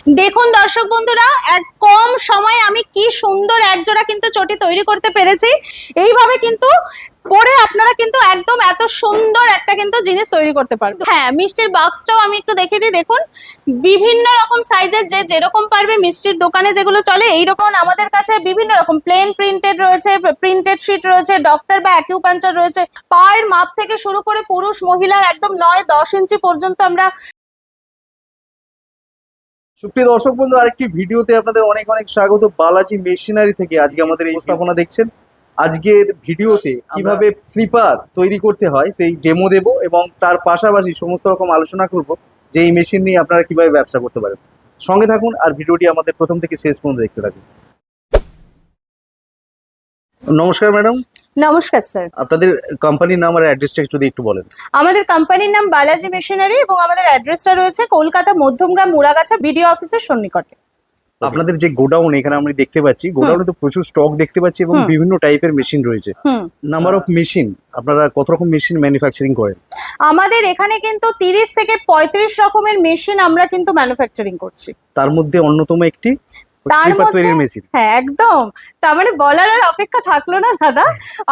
দেখুন দর্শক বন্ধুরা, এক কম সময়ে আমি কি সুন্দর একজোড়া কিন্তু চটি তৈরি করতে পেরেছি। এইভাবে কিন্তু পরে আপনারা কিন্তু একদম এত সুন্দর একটা কিন্তু জিনিস তৈরি করতে পারবেন। হ্যাঁ, মিষ্টির বক্সটাও আমি একটু দেখিয়ে দিই। দেখুন, বিভিন্ন রকম সাইজের যে যেরকম পারবে, মিষ্টির দোকানে যেগুলো চলে এইরকম আমাদের কাছে বিভিন্ন রকম প্লেন প্রিন্টেড রয়েছে, প্রিন্টেড শিট রয়েছে, ডক্টর বা অ্যাকিউপাঞ্চার রয়েছে। পায়ের মাপ থেকে শুরু করে পুরুষ মহিলার একদম 9-10 ইঞ্চি পর্যন্ত আমরা। সুপ্রিয় দর্শক বন্ধু, আরেকটি ভিডিওতে আপনাদের অনেক অনেক স্বাগত। বালাজি মেশিনারি থেকে আজকে আমাদের এই উপস্থাপনা দেখছেন। আজকের ভিডিওতে কিভাবে স্লিপার তৈরি করতে হয় সেই ডেমো দেব এবং তার পাশাপাশি সমস্ত রকম আলোচনা করব যে এই মেশিন নিয়ে আপনারা কিভাবে ব্যবসা করতে পারেন। সঙ্গে থাকুন আর ভিডিওটি আমাদের প্রথম থেকে শেষ পর্যন্ত দেখতে থাকুন। নমস্কার ম্যাডাম। নমস্কার স্যার। আপনাদের কোম্পানির নাম আর অ্যাড্রেসটা যদি একটু বলেন। আমাদের কোম্পানির নাম বালাজি মেশিনারি এবং আমাদের অ্যাড্রেসটা রয়েছে কলকাতা মধ্যমগ্রাম মুড়াগাছা বিডিও অফিসের সন্নিকটে। আপনাদের যে গোডাউন এখানে আমরা দেখতে পাচ্ছি, গোডাউনে তো প্রচুর স্টক দেখতে পাচ্ছি এবং বিভিন্ন টাইপের মেশিন রয়েছে। নাম্বার অফ মেশিন, আপনারা কত রকম মেশিন ম্যানুফ্যাকচারিং করেন? আমাদের এখানে কিন্তু 30 থেকে 35 রকমের মেশিন আমরা কিন্তু ম্যানুফ্যাকচারিং করছি। তার মধ্যে অন্যতম একটি তার মধ্যে মেশিন। হ্যাঁ, একদম। তার মানে বলার আর অপেক্ষা থাকলো না দাদা।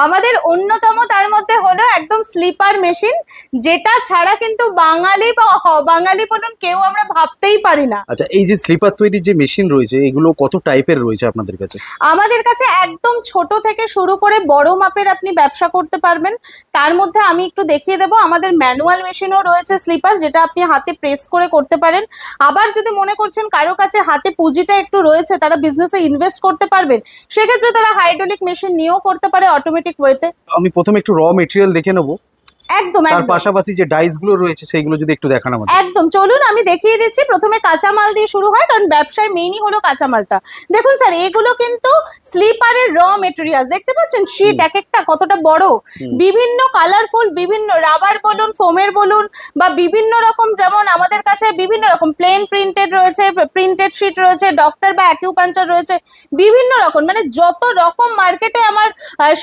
আমাদের অন্যতম তার মধ্যে হলো একদম স্লিপার মেশিন, যেটা ছাড়া কিন্তু বাঙালি বা বাঙালি বলুন কেউ আমরা ভাবতেই পারি না। আচ্ছা, এই যে স্লিপার তৈরির যে মেশিন রয়েছে এগুলো কত টাইপের রয়েছে আপনাদের কাছে? আমাদের কাছে একদম ছোট থেকে শুরু করে বড় মাপের আপনি ব্যবসা করতে পারবেন। তার মধ্যে আমি একটু দেখিয়ে দেবো, আমাদের ম্যানুয়াল মেশিনও রয়েছে স্লিপার, যেটা আপনি হাতে প্রেস করে করতে পারেন। আবার যদি মনে করছেন কারো কাছে হাতে পুঁজিটা একটু রয়েছে, তারা বিজনেসে ইনভেস্ট করতে পারবেন, সেক্ষেত্রে তারা হাইড্রোলিক মেশিন নিয়েও করতে পারে অটোমেটিক ওয়েতে। আমি প্রথমে একটু র মেটেরিয়াল দেখে নেবো, একদম তার একদম পাশাপাশি যে ডাইস গুলো রয়েছে সেইগুলো যদি একটু দেখান আমাদের। একদম চলুন আমি দেখিয়ে দিচ্ছি। প্রথমে কাঁচামাল দিয়ে শুরু হয়, কারণ ব্যবসায় মেইনই হলো কাঁচামালটা। দেখুন স্যার, এগুলো কিন্তু স্লিপারের র মেটেরিয়াল। দেখতে পাচ্ছেন শীট এক একটা কতটা বড়, বিভিন্ন কালারফুল, বিভিন্ন রাবার বলুন, ফোমের বলুন, বা বিভিন্ন রকম, যেমন আমাদের কাছে বিভিন্ন রকম প্লেন প্রিন্টেড রয়েছে, প্রিন্টেড শিট রয়েছে, ডক্টর বা অ্যাকিউপাঞ্চার রয়েছে, বিভিন্ন রকম, মানে যত রকম মার্কেটে আমার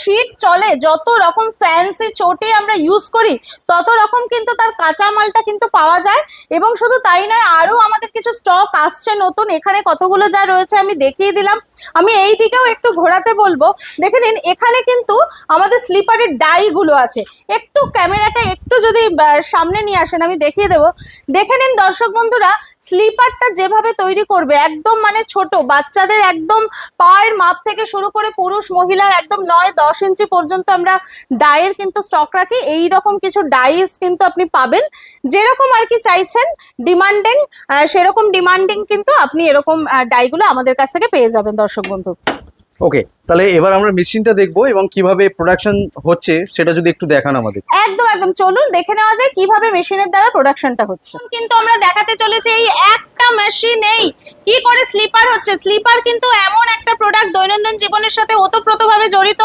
শিট চলে, যত রকম ফ্যান্সি চটি আমরা ইউজ করি, তত রকম কিন্তু তার কাঁচা মালটা কিন্তু পাওয়া যায়। এবং শুধু তাই নয়, আরো আমাদের কিছু স্টক আসছে নতুন। এখানে কতগুলো যা রয়েছে আমি দেখিয়ে দিলাম। আমি এই দিকেও একটু ঘোরাতে বলবো। দেখে নিন, এখানে কিন্তু আমাদের স্লিপারের ডাই গুলো আছে। একটু ক্যামেরাটা একটু যদি সামনে নিয়ে আসেন, আমি দেখিয়ে দেবো। দেখে নিন দর্শক বন্ধুরা, স্লিপারটা যেভাবে তৈরি করবে, একদম মানে ছোট বাচ্চাদের একদম পায়ের মাপ থেকে শুরু করে পুরুষ মহিলার একদম 9-10 ইঞ্চি পর্যন্ত আমরা ডাইয়ের কিন্তু স্টক রাখি। এই রকম কিছু ডাইস কিন্তু আপনি পাবেন, যেরকম আর কি চাইছেন ডিমান্ডিং, সেরকম ডিমান্ডিং কিন্তু আপনি এরকম ডাইগুলো আমাদের কাছ থেকে পেয়ে যাবেন দর্শক বন্ধু। ওকে, তাহলে এবার আমরা মেশিনটা দেখবো এবং কিভাবে প্রোডাকশন হচ্ছে সেটা যদি একটু দেখান আমাদের। একদম একদম চলুন দেখে নেওয়া যায় কিভাবে মেশিনের দ্বারা প্রোডাকশনটা হচ্ছে। কিন্তু আমরা দেখাতে চলেছি এই একটা মেশিনেই কি করে স্লিপার হচ্ছে। স্লিপার কিন্তু এমন একটা প্রোডাক্ট দৈনন্দিন জীবনের সাথে ওতপ্রোতভাবে জড়িত।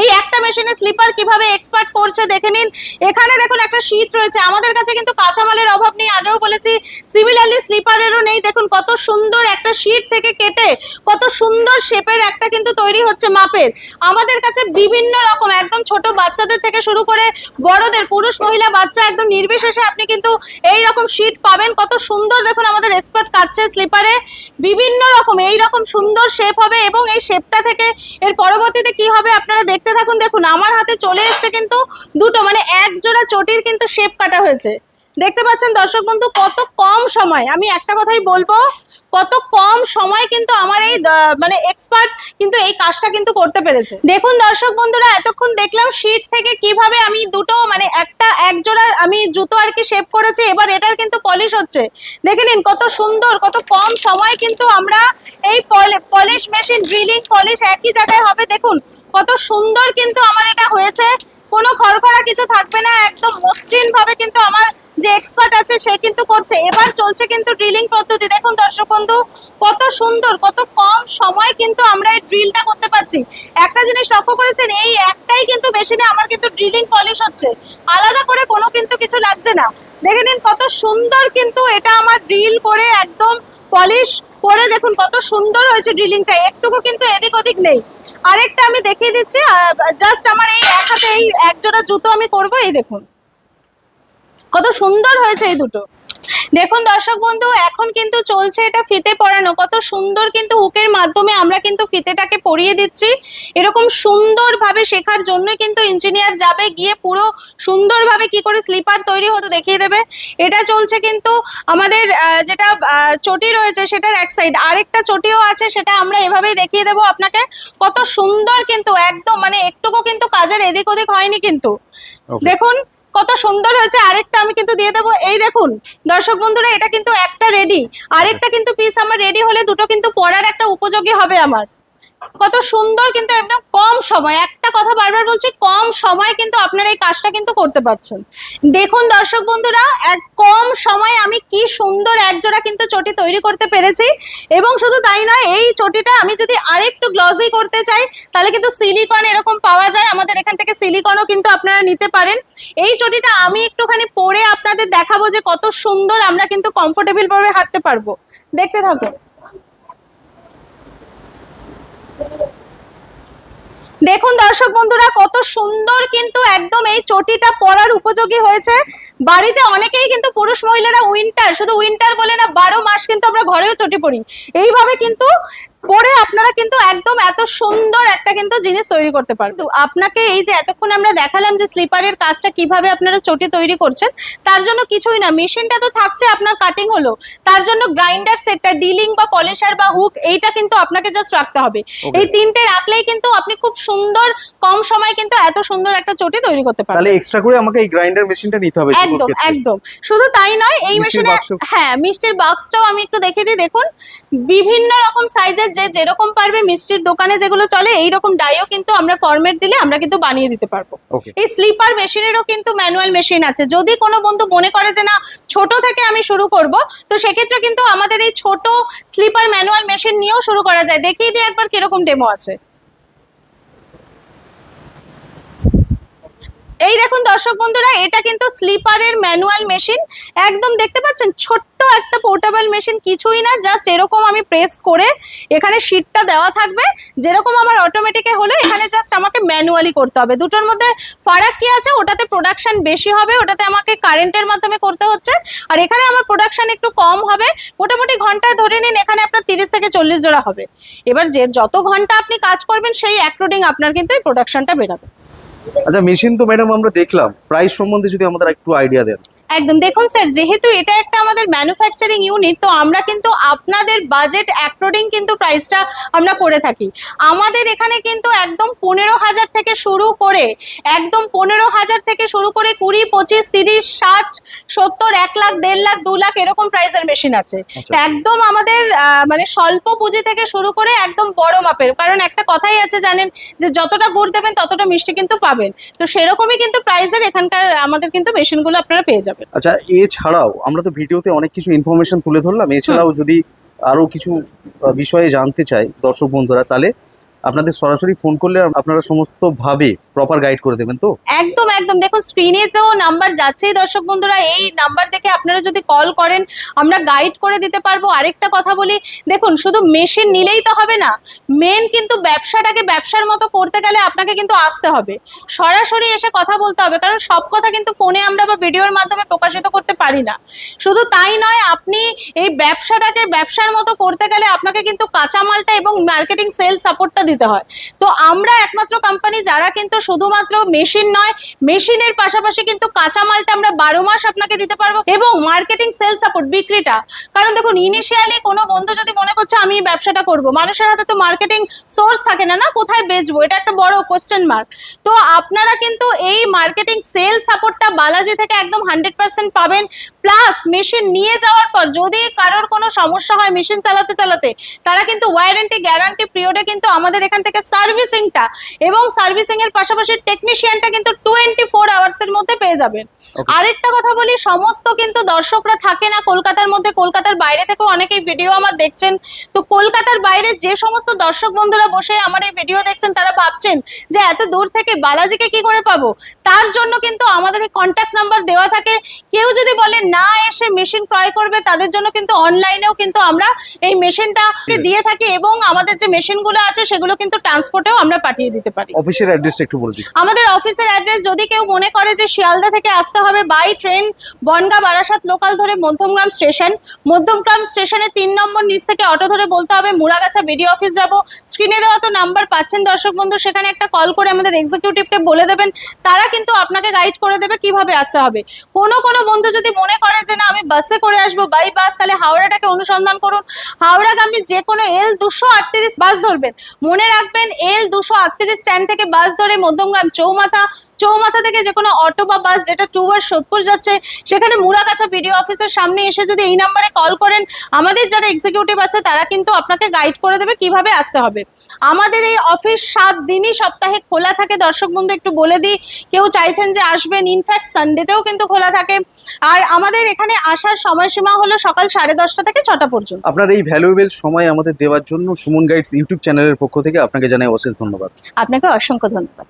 এই একটা মেশিনে স্লিপার কিভাবে এক্সপার্ট করছে দেখে নিন। এখানে দেখুন একটা শীট রয়েছে। আমাদের কাছে কিন্তু কাঁচামালের অভাব নেই, আগেও বলেছি। সিমিলারলি স্লিপারেরও নেই। দেখুন কত সুন্দর একটা শীট থেকে কেটে কত সুন্দর শেপের একটা কিন্তু তৈরি হচ্ছে মাপের। আমাদের কাছে বিভিন্ন রকম, একদম ছোট বাচ্চাদের থেকে শুরু করে বড়দের, পুরুষ মহিলা বাচ্চা একদম নির্বিশেষে আপনি কিন্তু এই রকম শীট পাবেন। কত সুন্দর দেখুন আমাদের এক্সপার্ট কাটছে স্লিপারে। বিভিন্ন রকম এই রকম সুন্দর শেপ হবে এবং এই শেপটা থেকে এর পরবর্তীতে কি হবে আপনারা দেখতে থাকুন। দেখুন আমার হাতে চলে এসছে কিন্তু দুটো, মানে এক জোড়া চটির কিন্তু শেপ কাটা হয়েছে। দেখতে পাচ্ছেন দর্শক বন্ধু, কত কম সময়, আমি একটা কথাই বলবো, কত কম সময় কিন্তু আমার এই মানে এক্সপার্ট কিন্তু এই কাজটা কিন্তু করতে পেরেছে। দেখুন দর্শক বন্ধুরা, এতক্ষণ দেখলাম শীট থেকে কিভাবে আমি দুটো, মানে এক জোড়া আমি জুতো আর কি শেপ করেছি। এবার এটার কিন্তু পলিশ হচ্ছে। দেখে নিন কত সুন্দর, কত কম সময় কিন্তু আমরা এই পলিশ মেশিন, ড্রিলিং পলিশ একই জায়গায় হবে। দেখুন কত সুন্দর কিন্তু আমার এটা হয়েছে। কোনো খড়খড়া কিছু থাকবে না, একদম মসৃণ ভাবে কিন্তু আমার যে এক্সপার্ট আছে সে কিন্তু করছে। এবার চলছে কিন্তু ড্রিলিং পদ্ধতি। দেখুন দর্শক বন্ধু, কত সুন্দর, কত কম সময় কিন্তু আমরা এই ড্রিলটা করতে পারছি। একটা জিনিস লক্ষ্য করেছেন, এই একটাই কিন্তু মেশিনে আমার কিন্তু ড্রিলিং পলিশ হচ্ছে, আলাদা করে কোনো কিন্তু কিছু লাগছে না। দেখে নিন কত সুন্দর কিন্তু এটা আমার ড্রিল করে একদম পলিশ করে, দেখুন কত সুন্দর হয়েছে ড্রিলিংটা, একটুকু কিন্তু এদিক ওদিক নেই। আরেকটা আমি দেখিয়ে দিচ্ছি, জাস্ট আমার এই এক হাতে এই এক জোড়া জুতো আমি করবো। এই দেখুন কত সুন্দর হয়েছে এই দুটো। দেখুন দর্শক বন্ধু, এখন কিন্তু চলছে এটা ফিতে পরানো। কত সুন্দর কিন্তু হুকের মাধ্যমে আমরা কিন্তু ফিতেটাকে পরিয়ে দিচ্ছি। এরকম সুন্দরভাবে শেখার জন্য কিন্তু ইঞ্জিনিয়ার যাবে, গিয়ে পুরো সুন্দরভাবে কি করে স্লিপার তৈরি হতে দেখিয়ে দেবে। এটা চলছে কিন্তু আমাদের যেটা চটি রয়েছে সেটার এক সাইড, আরেকটা চটিও আছে, সেটা আমরা এভাবেই দেখিয়ে দেবো আপনাকে। কত সুন্দর কিন্তু, একদম মানে একটুকু কিন্তু কাজের এদিক ওদিক হয়নি কিন্তু। দেখুন কত সুন্দর হয়েছে। আরেকটা আমি কিন্তু দিয়ে দেবো। এই দেখুন দর্শক বন্ধুরা, এটা কিন্তু একটা রেডি, আরেকটা কিন্তু পিস আমার রেডি হলে দুটো কিন্তু পরার একটা উপযোগী হবে আমার। কত সুন্দর কিন্তু, একদম কম সময়, একটা কথা বারবার বলছি, কম সময় কিন্তু আপনারা এই কাজটা কিন্তু করতে পারছেন। দেখুন দর্শক বন্ধুরা, এক কম সময়ে আমি কি সুন্দর একজোড়া কিন্তু চটি তৈরি করতে পেরেছি। এবং শুধু তাই নয়, এই চটিটা আমি যদি আরেকটু গ্লসি করতে চাই তাহলে কিন্তু সিলিকন এরকম পাওয়া যায়, আমাদের এখান থেকে সিলিকনও কিন্তু আপনারা নিতে পারেন। এই চটিটা আমি একটুখানি পরে আপনাদের দেখাবো যে কত সুন্দর আমরা কিন্তু কমফোর্টেবল ভাবে হাঁটতে পারবো। দেখতে থাকুন। দেখুন দর্শক বন্ধুরা, কত সুন্দর কিন্তু একদম এই চটিটা পরার উপযোগী হয়েছে। বাড়িতে অনেকেই কিন্তু পুরুষ মহিলারা উইন্টার, শুধু উইন্টার বলে না, 12 মাস কিন্তু আমরা ঘরেও চটি পরি। এইভাবে কিন্তু পরে আপনারা কিন্তু একদম এত সুন্দর একটা কিন্তু জিনিস তৈরি করতে পারবেন। আপনাকে এই যে এতক্ষণ আমরা দেখালাম যে স্লিপারের কাজটা কিভাবে আপনারা চটি তৈরি করছেন, তার জন্য কিছুই না, মেশিনটা তো থাকছে, আপনার কাটিং হলো, তার জন্য গ্রাইন্ডার সেটটা, ডিলিং বা পলিশার বা হুক, এইটা কিন্তু আপনাকে জাস্ট রাখতে হবে। এই তিনটে রাখলেই কিন্তু আপনি খুব সুন্দর কম সময়ে কিন্তু এত সুন্দর একটা চটি তৈরি করতে পারবেন। তাহলে এক্সট্রা করে আমাকে এই গ্রাইন্ডার মেশিনটা নিতে হবে। একদম একদম। শুধু তাই নয়, এই মেশিনে হ্যাঁ মিষ্টির বাক্সটাও আমি একটু দেখিয়ে দিই। দেখুন বিভিন্ন রকম সাইজের, যে যেরকম পারবে, মিষ্টির দোকানে যেগুলো চলে এইরকম ডাইও কিন্তু আমরা ফরম্যাট দিলে আমরা কিন্তু বানিয়ে দিতে পারবো। এই স্লিপার মেশিনেরও কিন্তু ম্যানুয়াল মেশিন আছে। যদি কোনো বন্ধু মনে করে যে না ছোট থেকে আমি শুরু করব, তো সেক্ষেত্রে কিন্তু আমাদের এই ছোট স্লিপার ম্যানুয়াল মেশিন নিয়েও শুরু করা যায়। দেখিয়ে দিই একবার কিরকম ডেমো আছে। এই দেখুন দর্শক বন্ধুরা, এটা কিন্তু স্লিপারের ম্যানুয়াল মেশিন। একদম দেখতে পাচ্ছেন ছোট্ট একটা পোর্টেবল মেশিন, কিছুই না, জাস্ট এরকম আমি প্রেস করে এখানে শীটটা দেওয়া থাকবে, যেরকম আমার অটোমেটিকে হলো, এখানে জাস্ট আমাকে ম্যানুয়ালি করতে হবে। দুটোর মধ্যে ফারাক কি আছে, ওটাতে প্রোডাকশন বেশি হবে, ওটাতে আমাকে কারেন্টের মাধ্যমে করতে হচ্ছে, আর এখানে আমার প্রোডাকশন একটু কম হবে। মোটামুটি ঘন্টায় ধরে নিন এখানে আপনার 30 থেকে 40 জোড়া হবে। এবার যে যত ঘন্টা আপনি কাজ করবেন সেই অ্যাকর্ডিং আপনার কিন্তু এই প্রোডাকশনটা বেরোবে। আচ্ছা, মেশিন তো ম্যাডাম আমরা দেখলাম, প্রাইস সম্বন্ধে যদি আমাদের একটু আইডিয়া দেন। একদম। দেখুন স্যার, যেহেতু এটা একটা আমাদের ম্যানুফ্যাকচারিং ইউনিট, তো আমরা কিন্তু আপনাদের বাজেট অ্যাকর্ডিং কিন্তু প্রাইসটা আমরা করে থাকি। আমাদের এখানে কিন্তু একদম 15,000 থেকে শুরু করে, একদম 15,000 থেকে শুরু করে 20, 25, 30, 60, 70, 1 লাখ, 1.5 লাখ, 2 লাখ এরকম প্রাইসের মেশিন আছে। একদম আমাদের মানে স্বল্প পুঁজি থেকে শুরু করে একদম বড় মাপের, কারণ একটা কথাই আছে জানেন যে যতটা গুড় দেবেন ততটা মিষ্টি কিন্তু পাবেন। তো সেরকমই কিন্তু প্রাইসের এখানকার আমাদের কিন্তু মেশিনগুলো আপনারা পেয়ে যাবেন। আচ্ছা, এছাড়াও আমরা তো ভিডিওতে অনেক কিছু ইনফরমেশন তুলে ধরলাম, এছাড়াও যদি আরো কিছু বিষয়ে জানতে চাই দর্শক বন্ধুরা, তাহলে আপনাদের সরাসরি ফোন করলে আপনারা সমস্ত ভাবে প্রপার গাইড করে দেবেন তো? একদম একদম। দেখুন স্ক্রিনে তো নাম্বার যাচ্ছেই দর্শক বন্ধুরা, এই নাম্বার দেখে আপনারা যদি কল করেন আমরা গাইড করে দিতে পারবো। আরেকটা কথা বলি, দেখুন শুধু মেশিন নিলেই তো হবে না, মেন কিন্তু ব্যবসাটাকে ব্যবসার মতো করতে গেলে আপনাকে কিন্তু আসতে হবে, সরাসরি এসে কথা বলতে হবে, কারণ সব কথা কিন্তু ফোনে আমরা বা ভিডিওর মাধ্যমে প্রকাশিত করতে পারি না। শুধু তাই নয়, আপনি এই ব্যবসাটাকে ব্যবসার মতো করতে গেলে আপনাকে কিন্তু কাঁচামালটা এবং মার্কেটিং সেল সাপোর্টটা দিতে হয়। তো আমরা একমাত্র কোম্পানি যারা কিন্তু শুধুমাত্র মেশিন নয়, মেশিনের পাশাপাশি কিন্তু কাঁচামালটা আমরা 12 মাস আপনাকে দিতে পারবো, এবং মার্কেটিং সেল সাপোর্ট, বিক্রিটা। কারণ দেখুন ইনিশিয়ালি কোনো বন্ধু যদি মনে করছে আমি ব্যবসাটা করব, মানুষের হাতে তো মার্কেটিং সোর্স থাকে না, না কোথায় বেচবো, এটা একটা বড় কোশ্চেন মার্ক। তো আপনারা কিন্তু এই মার্কেটিং সেল সাপোর্টটা বালাজি থেকে একদম 100% পাবেন। প্লাস মেশিন নিয়ে যাওয়ার পর যদি কারোর কোনো সমস্যা হয় মেশিন চালাতে চালাতে, তারা কিন্তু ওয়ারেন্টি গ্যারান্টি পিরিয়ডে কিন্তু আমাদের এখান থেকে সার্ভিসিংটা এবং সার্ভিসিং এর পাশাপাশি টেকনিশিয়ানটা কিন্তু 24 আওয়ার্সের মধ্যে পেয়ে যাবেন। আরেকটা কথা বলি, সমস্ত কিন্তু দর্শকরা থাকে না কলকাতার মধ্যে, কলকাতার বাইরে থেকেও অনেকেই ভিডিও আমার দেখছেন। তো তো কলকাতার বাইরে যে সমস্ত দর্শক বন্ধুরা বসে আমার এই ভিডিও দেখছেন তারা ভাবছেন যে এত দূর থেকে বালাজিকে কি করে পাবো, তার জন্য কিন্তু আমাদের এই কন্ট্যাক্ট নাম্বার দেওয়া থাকে। কেউ যদি বলে না এসে মেশিন ক্রয় করবে, তাদের জন্য কিন্তু অনলাইনেও কিন্তু আমরা এই মেশিনটা দিয়ে থাকি এবং আমাদের যে মেশিনগুলো আছে সেগুলো কিন্তু ট্রান্সপোর্টেও আমরা পাঠিয়ে দিতে পারি। অফিসের অ্যাড্রেসটা একটু বলে দিন। আমাদের অফিসের অ্যাড্রেস, যদি কেউ মনে করে যে শিয়ালদা থেকে আসতে হবে by train, Bongaon Barasat local ধরে মধ্যমগ্রাম স্টেশন, মধ্যমগ্রাম স্টেশনে 3 নম্বর নিচ থেকে অটো ধরে বলতে হবে মুড়াগাছা বিডিও অফিস যাব। স্ক্রিনে দেওয়া তো নাম্বার পাচ্ছেন দর্শক বন্ধু, সেখানে একটা কল করে আমাদের এক্সিকিউটিভকে বলে দেবেন, তারা কিন্তু আপনাকে গাইড করে দেবে কিভাবে আসতে হবে। কোনো বন্ধু যদি মনে করে যে না আমি বাসে করে আসবো বাই বাস, তাহলে হাওড়াটাকে অনুসন্ধান করুন। হাওড়াগামী যে কোনো L238 বাস ধরবেন। মনে রাখবেন L238 স্ট্যান্ড থেকে বাস ধরে মধ্যমগ্রাম চৌমাথা থেকে যে কোনো অটো বা বাস যেটা টুয়ার্ড সোদপুর যাচ্ছে, সেখানে মুড়াগাছা বিডিও অফিসের সামনে এসে যদি এই নাম্বারে কল করেন, আমাদের যারা এক্সিকিউটিভ আছে তারা কিন্তু আপনাকে গাইড করে দেবে কিভাবে আসতে হবে। আমাদের এই অফিস 7 দিনই সপ্তাহে খোলা থাকে দর্শক বন্ধু, একটু বলে দিই। কেউ চাইছেন যে আসবেন, ইনফ্যাক্ট সানডেতেও কিন্তু খোলা থাকে। আর আমাদের এখানে আসার সময়সীমা হলো সকাল 10:30 থেকে 6টা পর্যন্ত। আপনার এই ভ্যালুয়েবল সময় আমাদের দেওয়ার জন্য সুমন গাইডস ইউটিউব চ্যানেলের পক্ষ থেকে আপনাকে জানাই অশেষ ধন্যবাদ। আপনাকে অসংখ্য ধন্যবাদ।